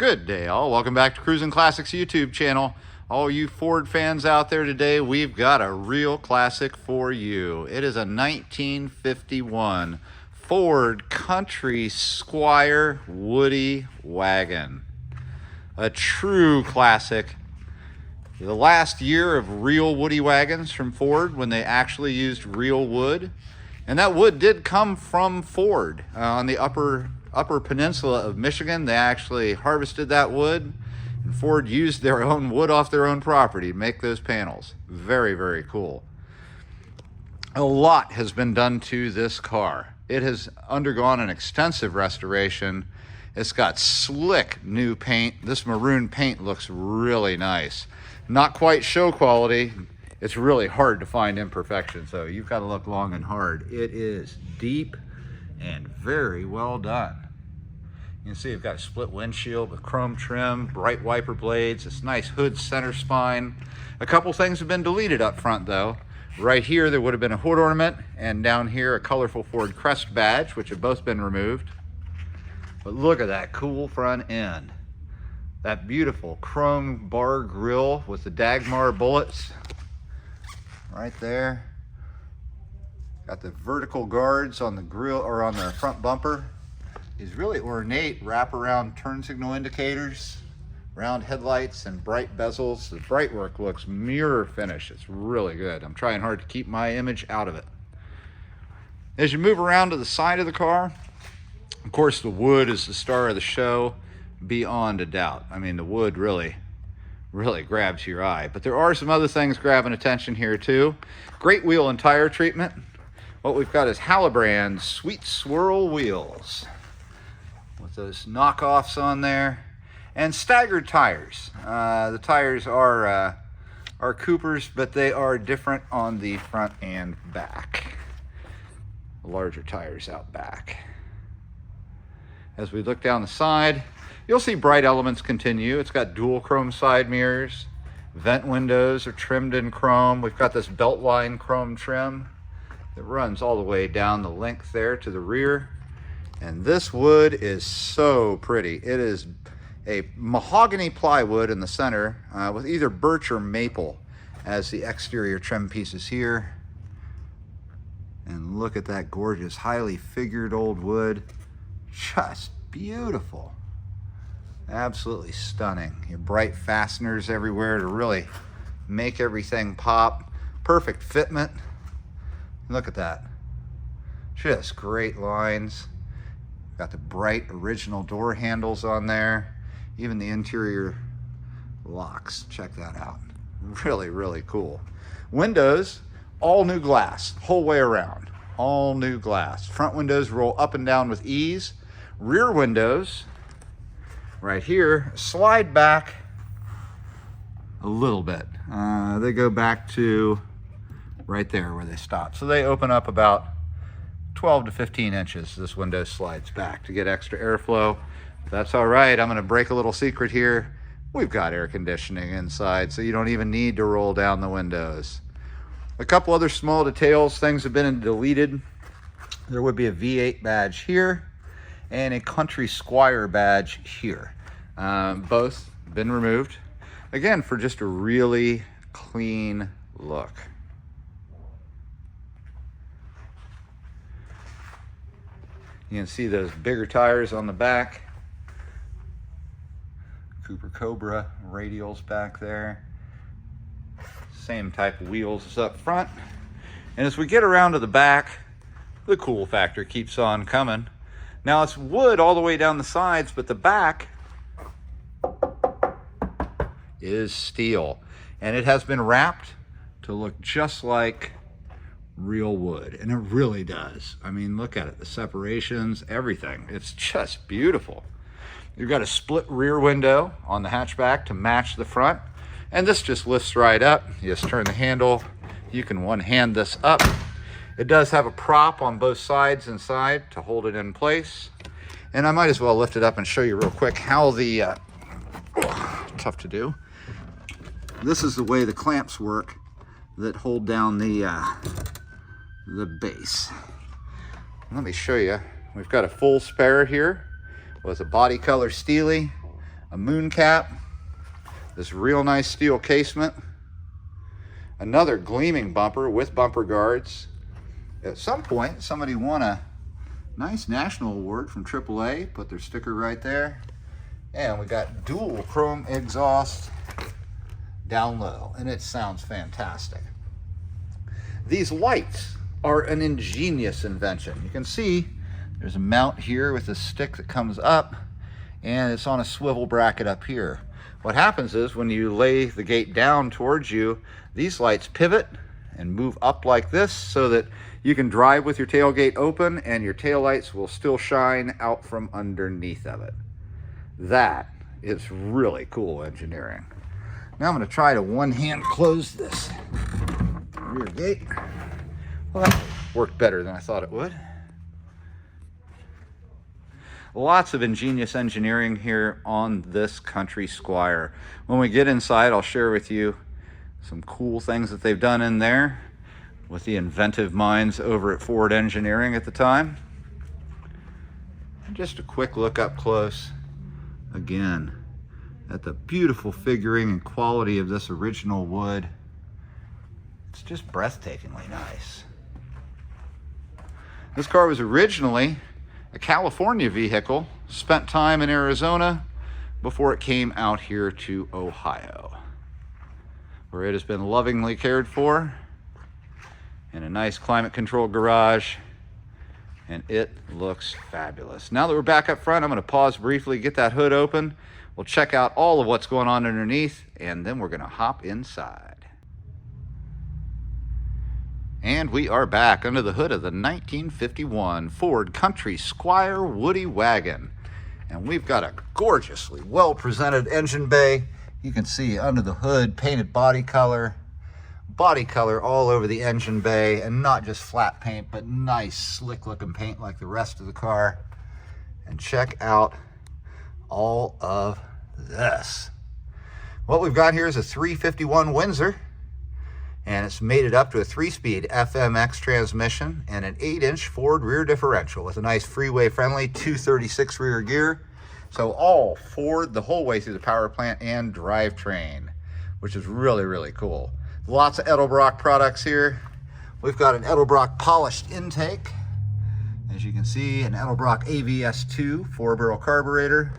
Good day, all. Welcome back to Cruisin Classics YouTube channel. All you Ford fans out there today, we've got a real classic for you. It is a 1951 Ford Country Squire Woody Wagon. A true classic. The last year of real Woody wagons from Ford when they actually used real wood. And that wood did come from Ford on the upper peninsula of Michigan. They actually harvested that wood, and Ford used their own wood off their own property to make those panels. Very, very cool. A lot has been done to this car. It has undergone an extensive restoration. It's got slick new paint. This maroon paint looks really nice. Not quite show quality. It's really hard to find imperfections, so you've got to look long and hard. It is deep and very well done. You can see we've got a split windshield with chrome trim, bright wiper blades, this nice hood center spine. A couple things have been deleted up front though. Right here there would have been a hood ornament, and down here a colorful Ford crest badge, which have both been removed. But look at that cool front end. That beautiful chrome bar grille with the Dagmar bullets right there. Got the vertical guards on the grill or on the front bumper. These really ornate wraparound turn signal indicators, round headlights, and bright bezels. The bright work looks mirror finish. It's really good. I'm trying hard to keep my image out of it. As you move around to the side of the car, of course the wood is the star of the show beyond a doubt. I mean, the wood really grabs your eye. But there are some other things grabbing attention here too. Great wheel and tire treatment. What we've got is Halibran's Sweet Swirl wheels with those knockoffs on there, and staggered tires. The tires are Cooper's, but they are different on the front and back. Larger tires out back. As we look down the side, you'll see bright elements continue. It's got dual chrome side mirrors. Vent windows are trimmed in chrome. We've got this belt line chrome trim that runs all the way down the length there to the rear. And this wood is so pretty. It is a mahogany plywood in the center with either birch or maple as the exterior trim pieces here. And look at that gorgeous, highly figured old wood. Just beautiful. Absolutely stunning. Your bright fasteners everywhere to really make everything pop. Perfect fitment. Look at that. Just great lines. Got the bright original door handles on there. Even the interior locks. Check that out. Really, really cool. Windows, all new glass, whole way around. All new glass. Front windows roll up and down with ease. Rear windows, right here, slide back a little bit. They go back to right there where they stop. So they open up about 12 to 15 inches. This window slides back to get extra airflow. That's all right. I'm going to break a little secret here. We've got air conditioning inside, so you don't even need to roll down the windows. A couple other small details. Things have been deleted. There would be a V8 badge here and a Country Squire badge here. Both been removed. Again, for just a really clean look. You can see those bigger tires on the back. Cooper Cobra radials back there. Same type of wheels as up front. And as we get around to the back, the cool factor keeps on coming. Now it's wood all the way down the sides, but the back is steel. And it has been wrapped to look just like real wood, and it really does. I mean, look at it, the separations, everything. It's just beautiful. You've got a split rear window on the hatchback to match the front, and this just lifts right up. You just turn the handle. You can one hand this up. It does have a prop on both sides inside to hold it in place. And I might as well lift it up and show you real quick how the tough to do. This is the way the clamps work that hold down the base. Let me show you. We've got a full spare here with a body color Steely, a moon cap, this real nice steel casement, another gleaming bumper with bumper guards. At some point, somebody won a nice national award from AAA, put their sticker right there. And we got dual chrome exhaust down low, and it sounds fantastic. These lights are an ingenious invention. You can see there's a mount here with a stick that comes up, and it's on a swivel bracket up here. What happens is when you lay the gate down towards you, these lights pivot and move up like this so that you can drive with your tailgate open and your taillights will still shine out from underneath of it. That is really cool engineering. Now I'm going to try to one-hand close this rear gate. Well, that worked better than I thought it would. Lots of ingenious engineering here on this country Squire. When we get inside, I'll share with you some cool things that they've done in there with the inventive minds over at Ford Engineering at the time. Just a quick look up close again at the beautiful figuring and quality of this original wood. It's just breathtakingly nice. This car was originally a California vehicle, spent time in Arizona before it came out here to Ohio, where it has been lovingly cared for in a nice climate controlled garage, and it looks fabulous. Now that we're back up front, I'm going to pause briefly, get that hood open. We'll check out all of what's going on underneath, and then we're going to hop inside. And we are back under the hood of the 1951 Ford Country Squire Woody Wagon. And we've got a gorgeously well-presented engine bay. You can see under the hood, painted body color all over the engine bay, and not just flat paint, but nice slick looking paint like the rest of the car. And check out all of this. What we've got here is a 351 Windsor, and it's mated up to a 3-speed FMX transmission and an 8-inch Ford rear differential with a nice freeway-friendly 236 rear gear. So all Ford the whole way through the power plant and drivetrain, which is really, really cool. Lots of Edelbrock products here. We've got an Edelbrock polished intake. As you can see, an Edelbrock AVS2 4-barrel carburetor.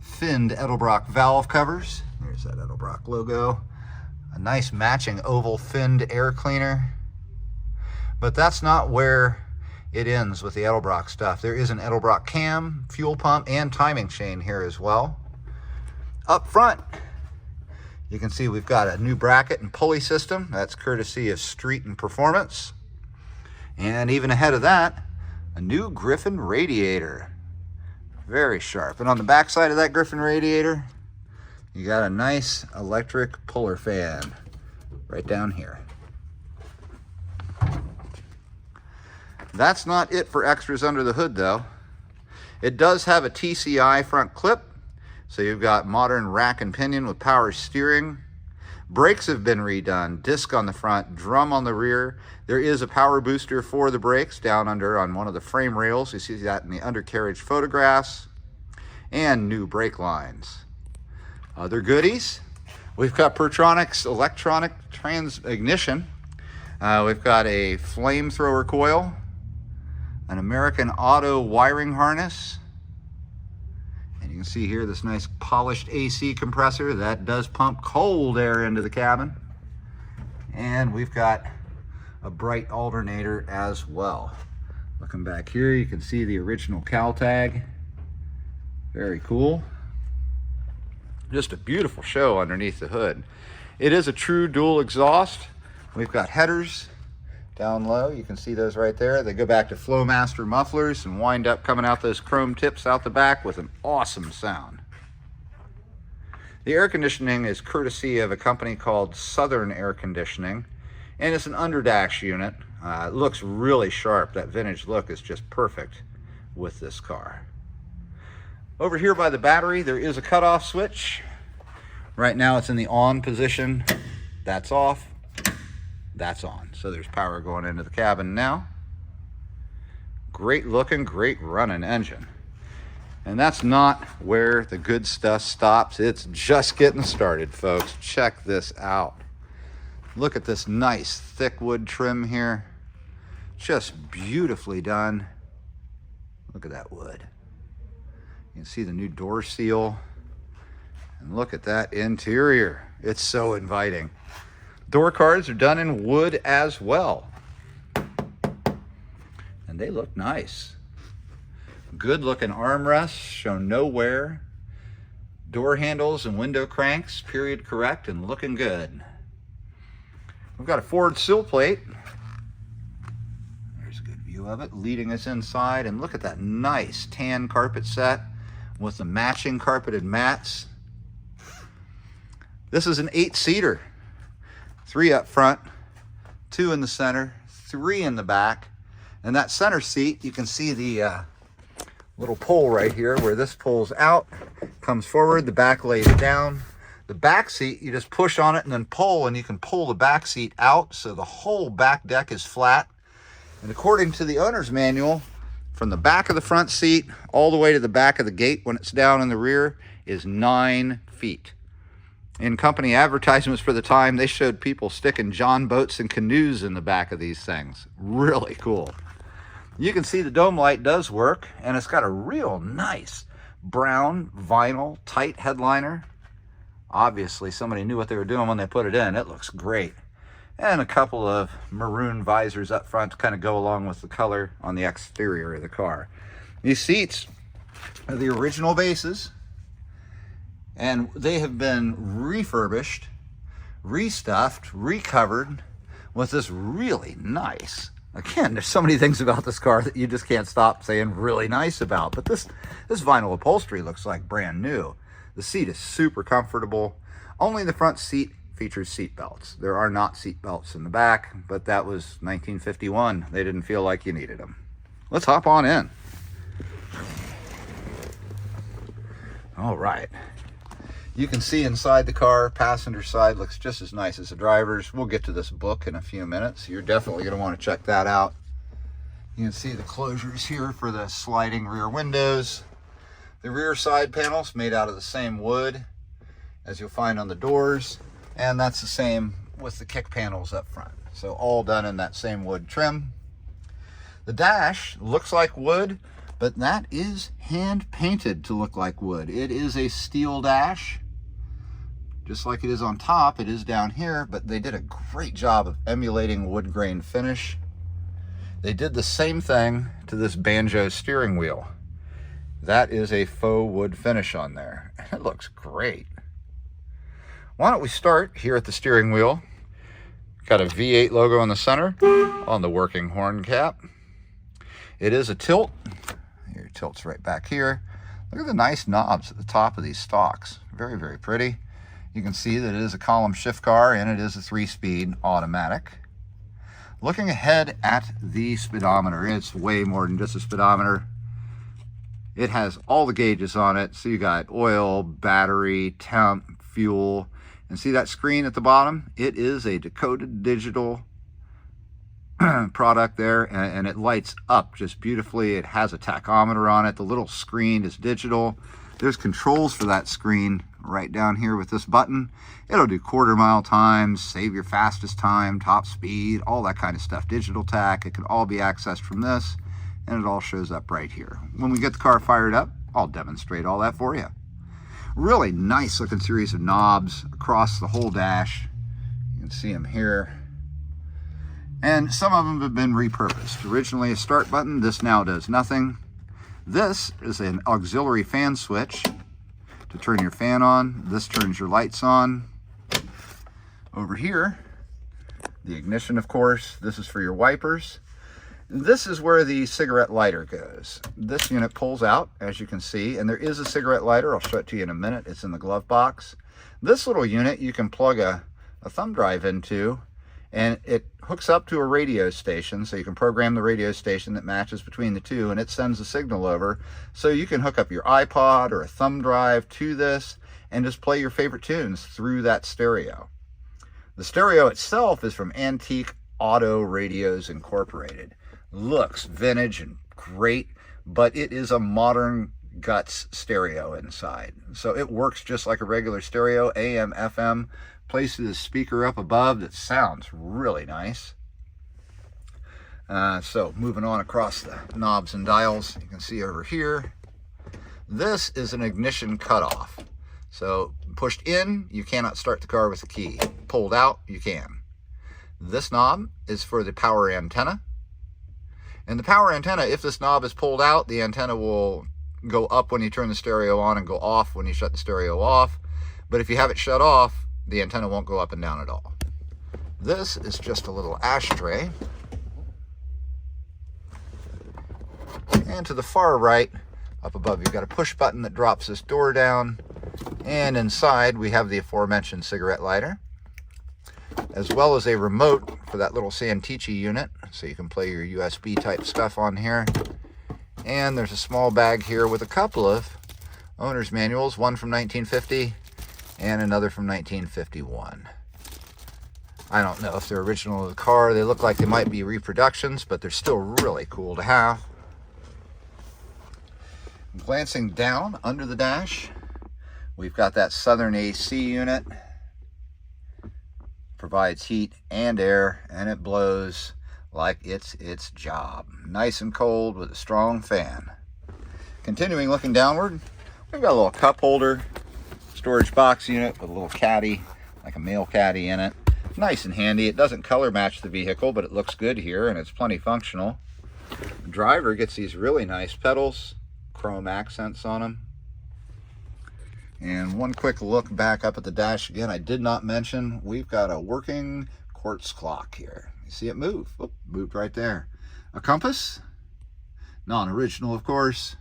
Finned Edelbrock valve covers. There's that Edelbrock logo. A nice matching oval finned air cleaner. But that's not where it ends with the Edelbrock stuff. There is an Edelbrock cam, fuel pump, and timing chain here as well. Up front, you can see we've got a new bracket and pulley system. That's courtesy of Street and Performance. And even ahead of that, a new Griffin radiator. Very sharp. And on the back side of that Griffin radiator, you got a nice electric puller fan right down here. That's not it for extras under the hood though. It does have a TCI front clip, so you've got modern rack and pinion with power steering. Brakes have been redone, disc on the front, drum on the rear. There is a power booster for the brakes down under on one of the frame rails. You see that in the undercarriage photographs. And new brake lines. Other goodies, we've got Pertronix electronic ignition. We've got a flamethrower coil, an American Auto wiring harness, and you can see here this nice polished AC compressor that does pump cold air into the cabin. And we've got a bright alternator as well. Looking back here, you can see the original cowl tag. Very cool. Just a beautiful show underneath the hood. It is a true dual exhaust. We've got headers down low. You can see those right there. They go back to Flowmaster mufflers and wind up coming out those chrome tips out the back with an awesome sound. The air conditioning is courtesy of a company called Southern Air Conditioning, and it's an underdash unit. It looks really sharp. That vintage look is just perfect with this car. Over here by the battery, there is a cutoff switch. Right now it's in the on position. That's off, that's on. So there's power going into the cabin now. Great looking, great running engine. And that's not where the good stuff stops. It's just getting started, folks. Check this out. Look at this nice thick wood trim here. Just beautifully done. Look at that wood. You can see the new door seal. And look at that interior. It's so inviting. Door cards are done in wood as well. And they look nice. Good looking armrests, show no wear. Door handles and window cranks, period correct and looking good. We've got a Ford sill plate. There's a good view of it, leading us inside. And look at that nice tan carpet set with the matching carpeted mats. This is an 8-seater. 3 up front, 2 in the center, 3 in the back. And that center seat, you can see the little pole right here where this pulls out, comes forward, the back lays down. The back seat, you just push on it and then pull, and you can pull the back seat out so the whole back deck is flat. And according to the owner's manual, from the back of the front seat all the way to the back of the gate when it's down in the rear is 9 feet. In company advertisements for the time, they showed people sticking John boats and canoes in the back of these things. Really cool. You can see the dome light does work, and it's got a real nice brown vinyl tight headliner. Obviously, somebody knew what they were doing when they put it in. It looks great. And a couple of maroon visors up front to kind of go along with the color on the exterior of the car. These seats are the original bases, and they have been refurbished, restuffed, recovered with this really nice, again, there's so many things about this car that you just can't stop saying really nice about, but this vinyl upholstery looks like brand new. The seat is super comfortable. Only the front seat features seat belts. There are not seat belts in the back, but that was 1951. They didn't feel like you needed them. Let's hop on in. All right. You can see inside the car, passenger side looks just as nice as the driver's. We'll get to this book in a few minutes. You're definitely going to want to check that out. You can see the closures here for the sliding rear windows. The rear side panels made out of the same wood as you'll find on the doors. And that's the same with the kick panels up front. So all done in that same wood trim. The dash looks like wood, but that is hand painted to look like wood. It is a steel dash. Just like it is on top, it is down here, but they did a great job of emulating wood grain finish. They did the same thing to this banjo steering wheel. That is a faux wood finish on there. It looks great. Why don't we start here at the steering wheel. Got a V8 logo on the center, on the working horn cap. It is a tilt. Here, tilt's right back here. Look at the nice knobs at the top of these stalks. Very, very pretty. You can see that it is a column shift car and it is a 3-speed automatic. Looking ahead at the speedometer, it's way more than just a speedometer. It has all the gauges on it. So you got oil, battery, temp, fuel, and see that screen at the bottom? It is a decoded digital product there, and it lights up just beautifully. It has a tachometer on it. The little screen is digital. There's controls for that screen right down here with this button. It'll do quarter-mile times, save your fastest time, top speed, all that kind of stuff. Digital tach, it can all be accessed from this, and it all shows up right here. When we get the car fired up, I'll demonstrate all that for you. Really nice looking series of knobs across the whole dash. You can see them here. And some of them have been repurposed. Originally a start button, this now does nothing. This is an auxiliary fan switch to turn your fan on. This turns your lights on. Over here, the ignition, of course. This is for your wipers. This is where the cigarette lighter goes. This unit pulls out, as you can see, and there is a cigarette lighter. I'll show it to you in a minute. It's in the glove box. This little unit you can plug a thumb drive into, and it hooks up to a radio station, so you can program the radio station that matches between the two, and it sends a signal over. So you can hook up your iPod or a thumb drive to this and just play your favorite tunes through that stereo. The stereo itself is from Antique Auto Radios Incorporated. Looks vintage and great, but it is a modern guts stereo inside. So it works just like a regular stereo, AM, FM. Places the speaker up above that sounds really nice. So moving on across the knobs and dials, you can see over here, this is an ignition cutoff. So pushed in, you cannot start the car with the key. Pulled out, you can. This knob is for the power antenna. And the power antenna, if this knob is pulled out, the antenna will go up when you turn the stereo on and go off when you shut the stereo off. But if you have it shut off, the antenna won't go up and down at all. This is just a little ashtray. And to the far right, up above, you've got a push button that drops this door down. And inside, we have the aforementioned cigarette lighter, as well as a remote for that little Santici unit, so you can play your USB type stuff on here. And there's a small bag here with a couple of owner's manuals, one from 1950 and another from 1951. I don't know if they're original to the car. They look like they might be reproductions, but they're still really cool to have. Glancing down under the dash, we've got that Southern AC unit. Provides heat and air, and it blows like it's its job. Nice and cold with a strong fan. Continuing looking downward, we've got a little cup holder, storage box unit with a little caddy, like a mail caddy in it. Nice and handy. It doesn't color match the vehicle, but it looks good here, and it's plenty functional. The driver gets these really nice pedals, chrome accents on them. And one quick look back up at the dash again, I did not mention, we've got a working quartz clock here. You see it move? Oop, moved right there. A compass, non-original of course.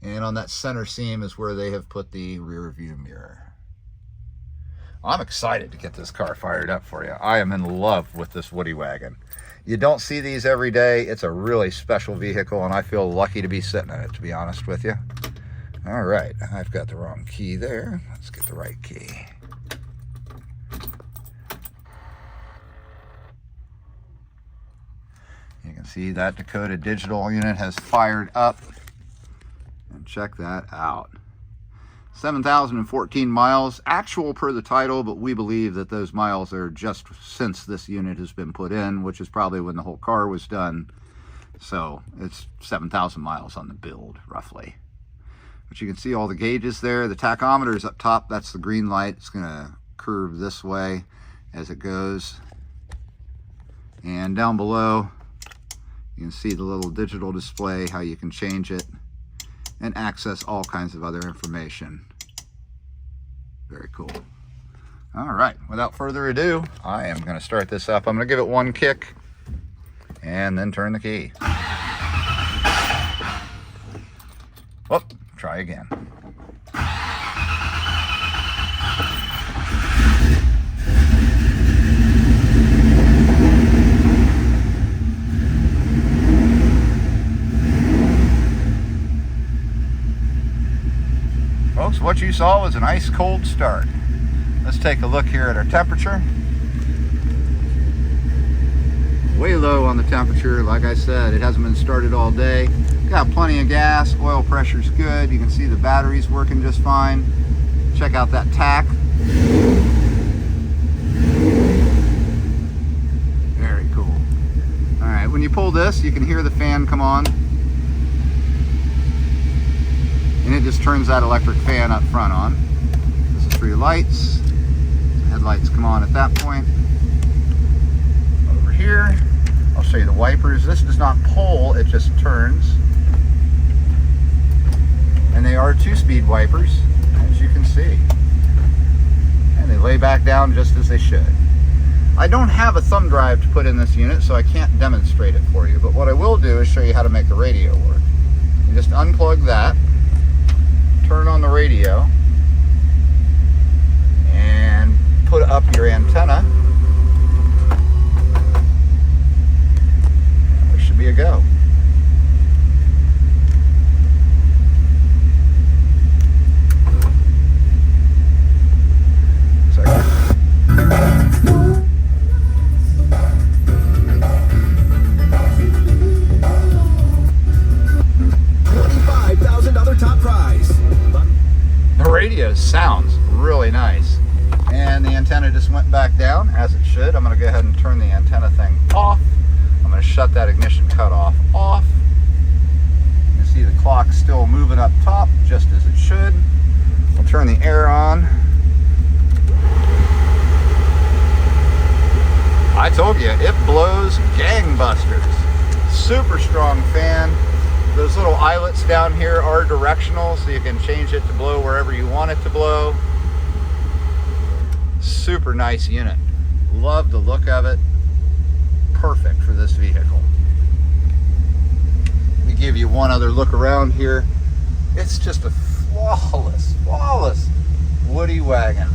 And on that center seam is where they have put the rear view mirror. I'm excited to get this car fired up for you. I am in love with this Woody Wagon. You don't see these every day. It's a really special vehicle, and I feel lucky to be sitting in it, to be honest with you. All right, I've got the wrong key there. Let's get the right key. You can see that Dakota digital unit has fired up. And check that out. 7,014 miles, actual per the title, but we believe that those miles are just since this unit has been put in, which is probably when the whole car was done. So it's 7,000 miles on the build, roughly. But you can see all the gauges there. The tachometer is up top. That's the green light. It's going to curve this way as it goes. And down below, you can see the little digital display, how you can change it and access all kinds of other information. Very cool. All right, without further ado, I am going to start this up. I'm going to give it one kick and then turn the key. Oh, try again. Folks, what you saw was an ice cold start. Let's take a look here at our temperature. Way low on the temperature. Like I said, it hasn't been started all day. Got plenty of gas. Oil pressure's good. You can see the battery's working just fine. Check out that tach. Very cool. All right, when you pull this, you can hear the fan come on. And it just turns that electric fan up front on. This is for your lights. The headlights come on at that point. Over here, I'll show you the wipers. This does not pull, it just turns. And they are 2-speed wipers, as you can see. And they lay back down just as they should. I don't have a thumb drive to put in this unit, so I can't demonstrate it for you. But what I will do is show you how to make the radio work. You just unplug that, turn on the radio, and put up your antenna. There should be a go. it sounds really nice. And the antenna just went back down, as it should. I'm going to go ahead and turn the antenna thing off. I'm going to shut that ignition cutoff off. You can see the clock still moving up top, just as it should. I'll turn the air on. I told you, it blows gangbusters. Super strong fan. Those little eyelets down here are directional, so you can change it to blow wherever you want it to blow. Super nice unit. Love the look of it. Perfect for this vehicle. Let me give you one other look around here. It's just a flawless woody wagon.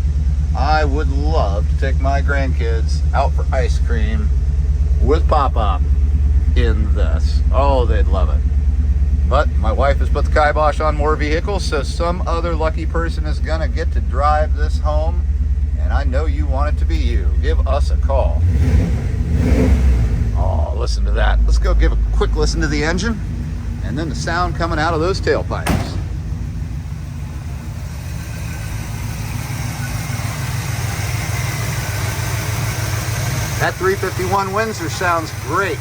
I would love to take my grandkids out for ice cream with Pop-Up in this. Oh, they'd love it. But my wife has put the kibosh on more vehicles, so some other lucky person is gonna get to drive this home, and I know you want it to be you. Give us a call. Oh, listen to that. Let's go give a quick listen to the engine, and then the sound coming out of those tailpipes. That 351 Windsor sounds great.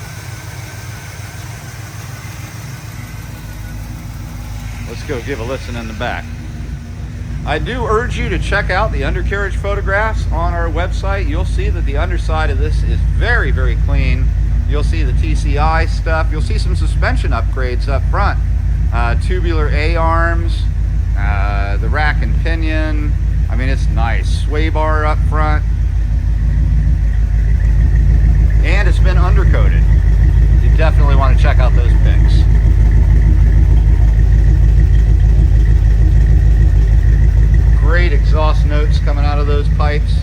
Let's go give a listen in the back. I do urge you to check out the undercarriage photographs on our website. You'll see that the underside of this is very, very clean. You'll see the TCI stuff. You'll see some suspension upgrades up front. Tubular A-arms, the rack and pinion. I mean, it's nice. Sway bar up front. And it's been undercoated. You definitely want to check out those pics. Great exhaust notes coming out of those pipes.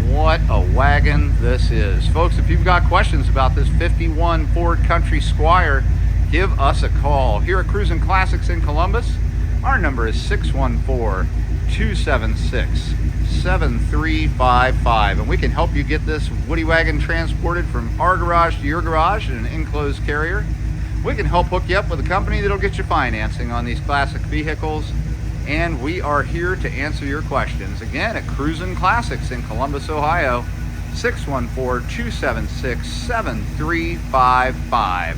What a wagon this is. Folks, if you've got questions about this 51 Ford Country Squire, give us a call. Here at Cruisin Classics in Columbus, our number is 614-276-7355, and we can help you get this woody wagon transported from our garage to your garage in an enclosed carrier. We can help hook you up with a company that'll get you financing on these classic vehicles, and we are here to answer your questions. Again, at Cruisin Classics in Columbus, Ohio, 614-276-7355,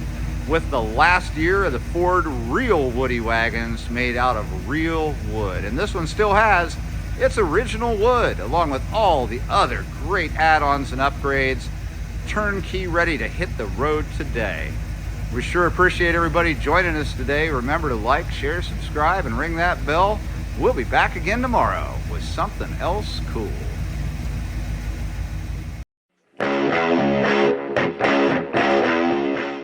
with the last year of the Ford real woody wagons made out of real wood. And this one still has its original wood, along with all the other great add-ons and upgrades, turnkey ready to hit the road today. We sure appreciate everybody joining us today. Remember to like, share, subscribe, and ring that bell. We'll be back again tomorrow with something else cool.